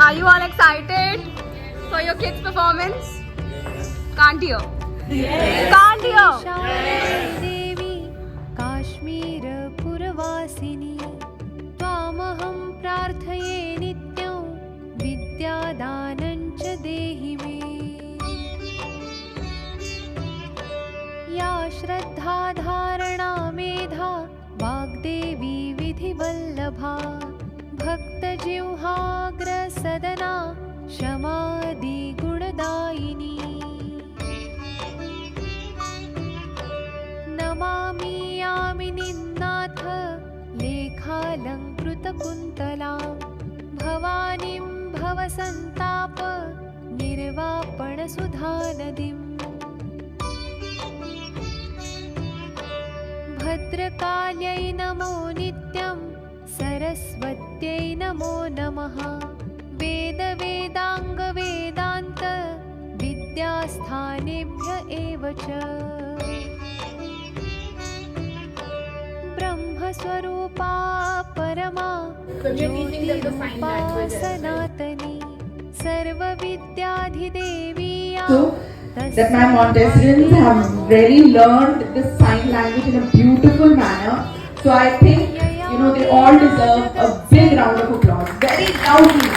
Are you all excited for your kids' performance? Can't hear. Yes. Can't hear. देवी काश्मीरपुरवासिनी त्वामहं प्रार्थये नित्यं विद्यादानं च देहि मे। या श्रद्धा धारणा मेधा वाग्देवी विधिवल्लभा भक्तजिह्वाग्रसदना क्षमादि गुणदायिनी। नमामि यामिनीनाथ लेखालङ्कृतकुन्तलां भवानीं भवसन्ताप निर्वापणसुधानदीम्। भद्रकाल्यै नमो नित्यं सरस्वत्यै नमो नमः। वेदाङ्गवेदान्त विद्यास्थानेभ्य एव च। ब्रह्मस्वरूपा परमा ज्योतिरूपा सनातनी सर्वविद्याधिदेवीया। That my Montessorians have really learned this sign language in a beautiful manner. So I think, they all deserve a big round of applause. Very loudly.